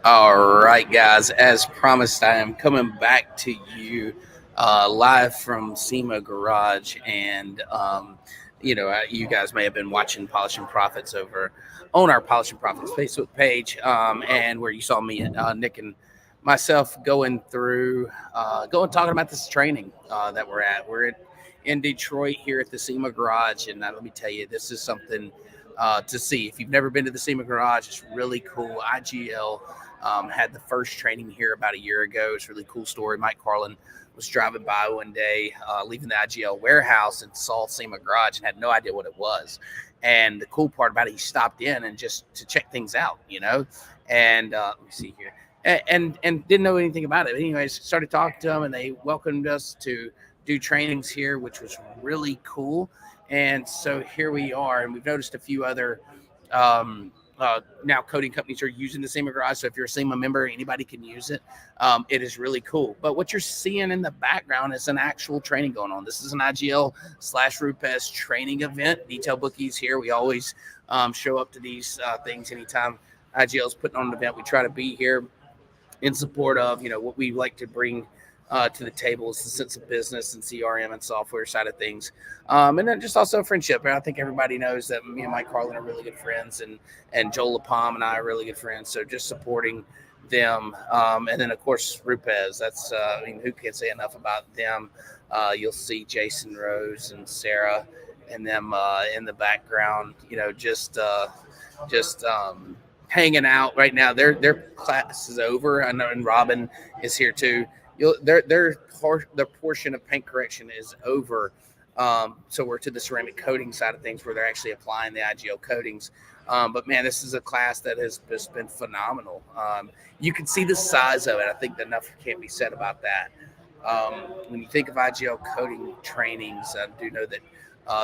All right, guys. As promised, I am coming back to you live from SEMA Garage, and you guys may have been watching Polishing Profits over on our Polishing Profits Facebook page, and where you saw me, Nick, and myself going talking about this training that we're at. In Detroit here at the SEMA Garage, and let me tell you, this is something to see. If you've never been to the SEMA Garage, it's really cool. IGL had the first training here about a year ago. It's a really cool story. Mike Carlin was driving by one day, leaving the IGL warehouse, and saw SEMA Garage and had no idea what it was. And the cool part about it, he stopped in and just to check things out, And let me see here. And didn't know anything about it. But anyways, started talking to them, and they welcomed us to do trainings here, which was really cool. And so here we are, and we've noticed a few other now coding companies are using the SEMA Garage. So if you're a SEMA member, anybody can use it. It is really cool. But what you're seeing in the background is an actual training going on. This is an IGL/Rupes training event. Detail bookies here. We always show up to these things anytime IGL is putting on an event. We try to be here in support of, what we like to bring to the table is the sense of business and CRM and software side of things. And then just also friendship. I think everybody knows that me and Mike Carlin are really good friends, and Joel LaPalm and I are really good friends. So just supporting them. And then, of course, Rupes. That's, who can say enough about them? You'll see Jason Rose and Sarah and them in the background, just hanging out right now. Their class is over. I know, and Robin is here too. Their portion of paint correction is over. So we're to the ceramic coating side of things where they're actually applying the IGL coatings. But man, this is a class that has just been phenomenal. You can see the size of it. I think that enough can't be said about that. When you think of IGL coating trainings, I do know that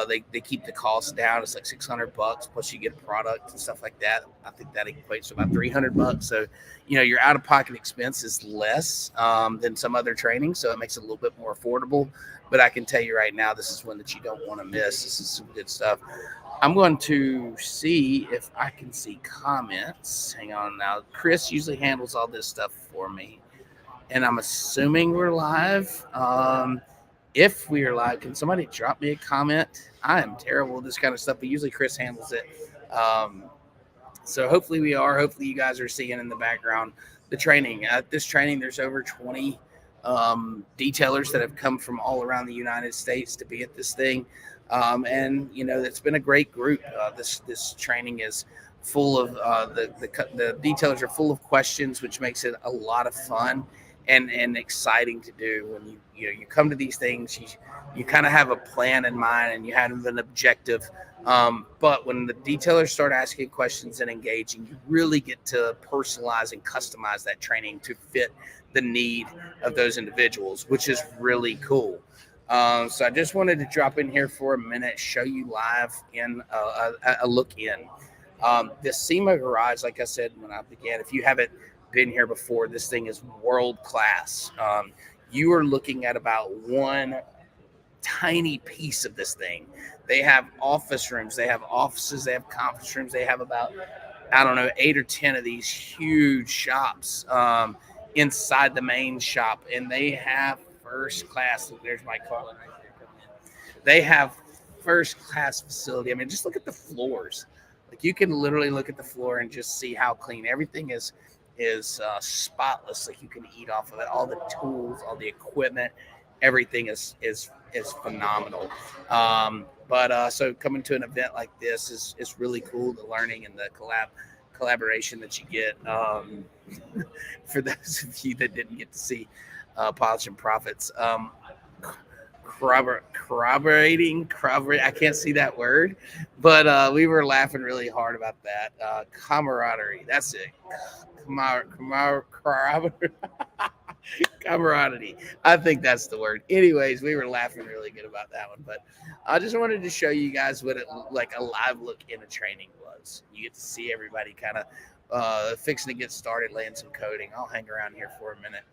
they keep the cost down. It's like $600 plus you get a product and stuff like that. I think that equates to about $300. So, your out-of-pocket expense is less than some other trainings, so it makes it a little bit more affordable. But I can tell you right now, this is one that you don't want to miss. This is some good stuff. I'm going to see if I can see comments. Hang on now. Chris usually handles all this stuff for me, and I'm assuming we're live. If we are live, can somebody drop me a comment? I am terrible with this kind of stuff, but usually Chris handles it. So hopefully we are. Hopefully you guys are seeing in the background the training. At this training, there's over 20 detailers that have come from all around the United States to be at this thing. And, it's been a great group. This training is full of the detailers are full of questions, which makes it a lot of fun and exciting to do. When you come to these things, you kind of have a plan in mind and you have an objective. But when the detailers start asking questions and engaging, you really get to personalize and customize that training to fit the need of those individuals, which is really cool. So I just wanted to drop in here for a minute, show you live in a look in. The SEMA Garage, like I said when I began, if you haven't been here before, this thing is world class. You are looking at about one tiny piece of this thing. They have office rooms, they have offices, they have conference rooms, they have about, I don't know, 8 or 10 of these huge shops inside the main shop, and they have first class. Look, there's Mike Carlin right there coming in. They have first class facility. I mean, just look at the floors. Like, you can literally look at the floor and just see how clean everything is spotless. Like, you can eat off of it. All the tools, all the equipment, everything is phenomenal. So coming to an event like this is really cool. The learning and the collaboration that you get. For those of you that didn't get to see Polishing Profits, corroborating. I can't see that word, but we were laughing really hard about that. Camaraderie. That's it. Camaraderie. I think that's the word. Anyways, we were laughing really good about that one. But I just wanted to show you guys what it like a live look in a training was. You get to see everybody kind of fixing to get started, laying some coating. I'll hang around here for a minute.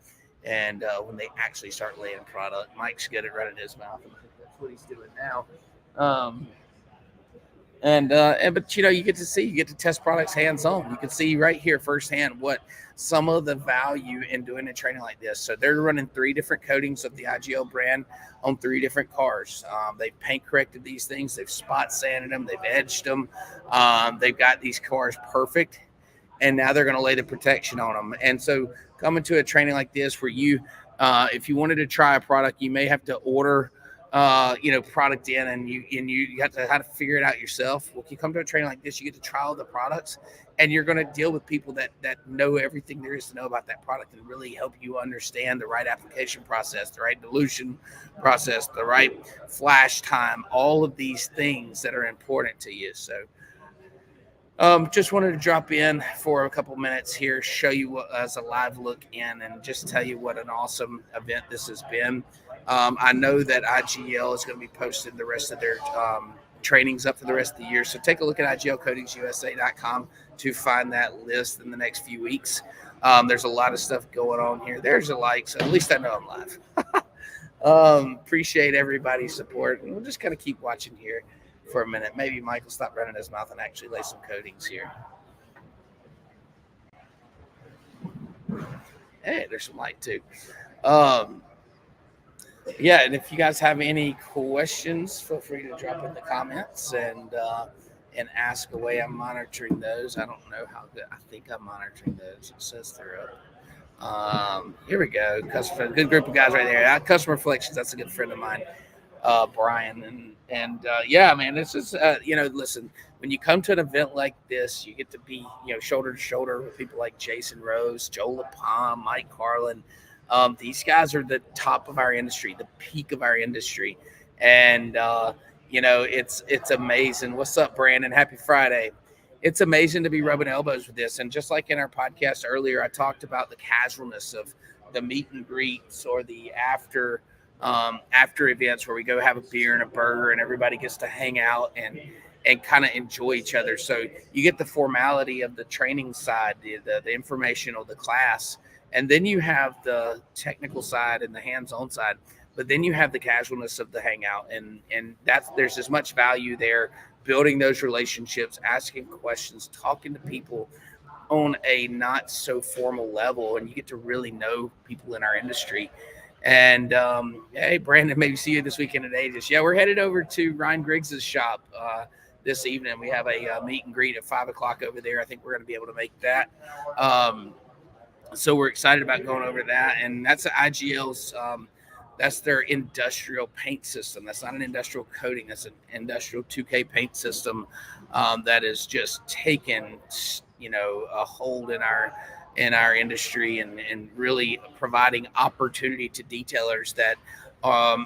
And when they actually start laying product, Mike's good at running his mouth. And I think that's what he's doing now. But you get to test products hands on. You can see right here firsthand what some of the value in doing a training like this. So they're running 3 different coatings of the IGL brand on 3 different cars. They've paint corrected these things. They've spot sanded them. They've edged them. They've got these cars perfect, and now they're going to lay the protection on them. And so coming to a training like this, where if you wanted to try a product, you may have to order product in, and you have to how to figure it out yourself. Well, if you come to a training like this, you get to try all the products, and you're going to deal with people that know everything there is to know about that product and really help you understand the right application process, the right dilution process, the right flash time, all of these things that are important to you. So just wanted to drop in for a couple minutes here, show you as a live look in, and just tell you what an awesome event this has been. I know that IGL is going to be posting the rest of their trainings up for the rest of the year. So take a look at iglcoatingsusa.com to find that list in the next few weeks. There's a lot of stuff going on here. There's a like, so at least I know I'm live. Appreciate everybody's support. And we'll just kind of keep watching here for a minute. Maybe Mike will stop running his mouth and actually lay some coatings here. Hey, there's some light too. Yeah, and if you guys have any questions, feel free to drop in the comments and ask away. I'm monitoring those. I don't know how good. I think I'm monitoring those. It says they're up. Here we go. Good group of guys right there. Customer Reflections. That's a good friend of mine, Brian. And yeah, man, this is listen. When you come to an event like this, you get to be shoulder to shoulder with people like Jason Rose, Joe LaPalm, Mike Carlin. These guys are the top of our industry, the peak of our industry. And, it's amazing. What's up, Brandon? Happy Friday. It's amazing to be rubbing elbows with this. And just like in our podcast earlier, I talked about the casualness of the meet and greets or the after events where we go have a beer and a burger and everybody gets to hang out and kind of enjoy each other. So you get the formality of the training side, the informational, the class. And then you have the technical side and the hands-on side, but then you have the casualness of the hangout, and there's as much value there, building those relationships, asking questions, talking to people on a not so formal level, and you get to really know people in our industry. And hey, Brandon, maybe see you this weekend at Aegis. Yeah, we're headed over to Ryan Griggs's shop this evening. We have a meet and greet at 5:00 over there. I think we're going to be able to make that. So we're excited about going over that, and that's IGL's. That's their industrial paint system. That's not an industrial coating. That's an industrial 2K paint system that is just taken, a hold in our industry and really providing opportunity to detailers that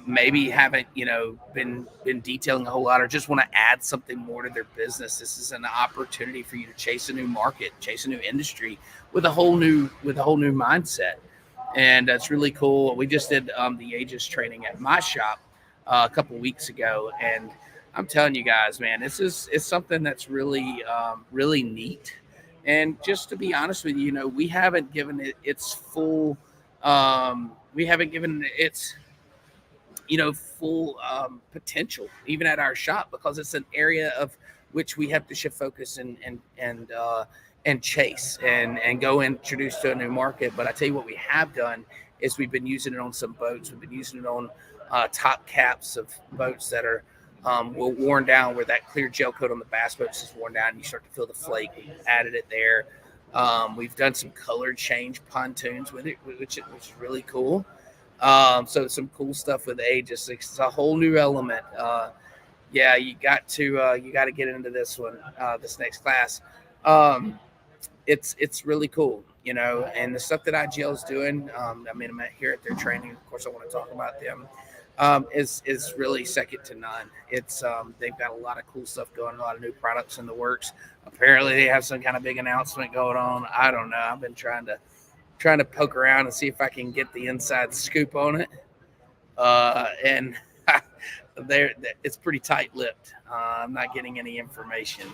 maybe haven't been detailing a whole lot or just want to add something more to their business. This is an opportunity for you to chase a new market, chase a new industry with a whole new mindset. And that's really cool. We just did the Aegis training at my shop a couple weeks ago, and I'm telling you guys, man, it's something that's really really neat. And just to be honest with you, we haven't given it its full full potential even at our shop, because it's an area of which we have to shift focus and chase and go introduce to a new market. But I tell you what we have done is we've been using it on some boats. We've been using it on top caps of boats that are worn down, where that clear gel coat on the bass boats is worn down and you start to feel the flake. We've added it there. We've done some color change pontoons with it, which is really cool. So some cool stuff with Aegis. It's a whole new element. Yeah, you got to get into this one, this next class. It's really cool, and the stuff that IGL is doing. I'm here at their training. Of course, I want to talk about them. Is really second to none. It's they've got a lot of cool stuff going, a lot of new products in the works. Apparently, they have some kind of big announcement going on. I don't know. I've been trying to poke around and see if I can get the inside scoop on it. And it's pretty tight-lipped. I'm not getting any information.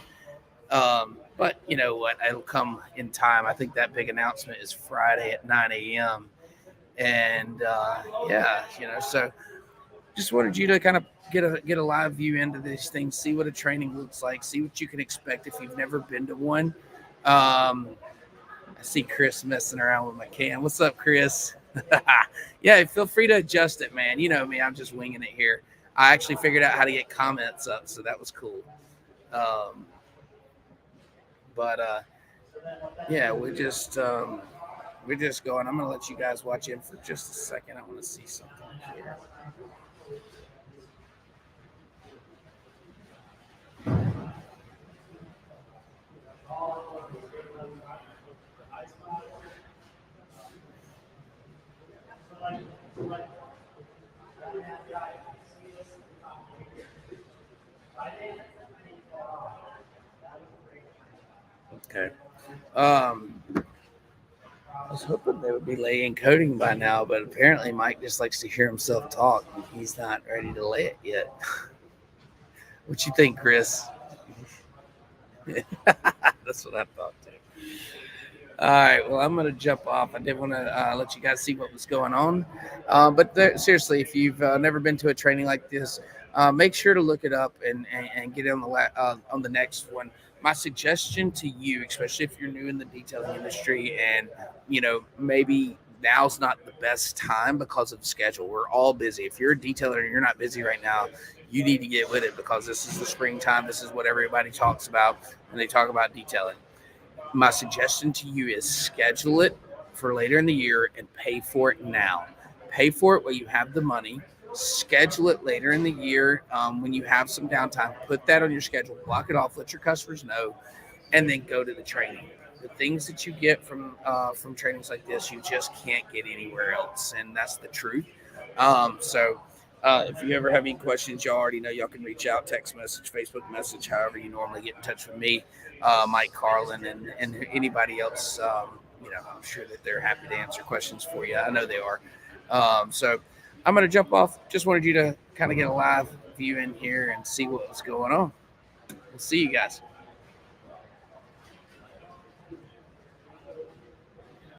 But you know what? It'll come in time. I think that big announcement is Friday at 9 a.m. And so just wanted you to kind of get a live view into these things, see what a training looks like, see what you can expect if you've never been to one. I see Chris messing around with my cam. What's up, Chris? Yeah, feel free to adjust it, man. You know me, I'm just winging it here. I actually figured out how to get comments up, so that was cool. But yeah, we're just going. I'm gonna let you guys watch in for just a second. I want to see something here. Okay. I was hoping they would be laying coding by now, but apparently Mike just likes to hear himself talk. He's not ready to lay it yet. What you think, Chris? That's what I thought too. All right, well, I'm going to jump off. I did want to let you guys see what was going on. Seriously, if you've never been to a training like this, make sure to look it up and get on the next one. My suggestion to you, especially if you're new in the detailing industry and, maybe now's not the best time because of the schedule. We're all busy. If you're a detailer and you're not busy right now, you need to get with it because this is the springtime. This is what everybody talks about when they talk about detailing. My suggestion to you is schedule it for later in the year and pay for it now. Pay for it while you have the money. Schedule it later in the year when you have some downtime. Put that on your schedule. Block it off. Let your customers know, and then go to the training. The things that you get from trainings like this, you just can't get anywhere else, and that's the truth. If you ever have any questions, y'all already know y'all can reach out, text message, Facebook message, however you normally get in touch with me, Mike Carlin, and anybody else. I'm sure that they're happy to answer questions for you. I know they are. So I'm going to jump off. Just wanted you to kind of get a live view in here and see what was going on. We'll see you guys.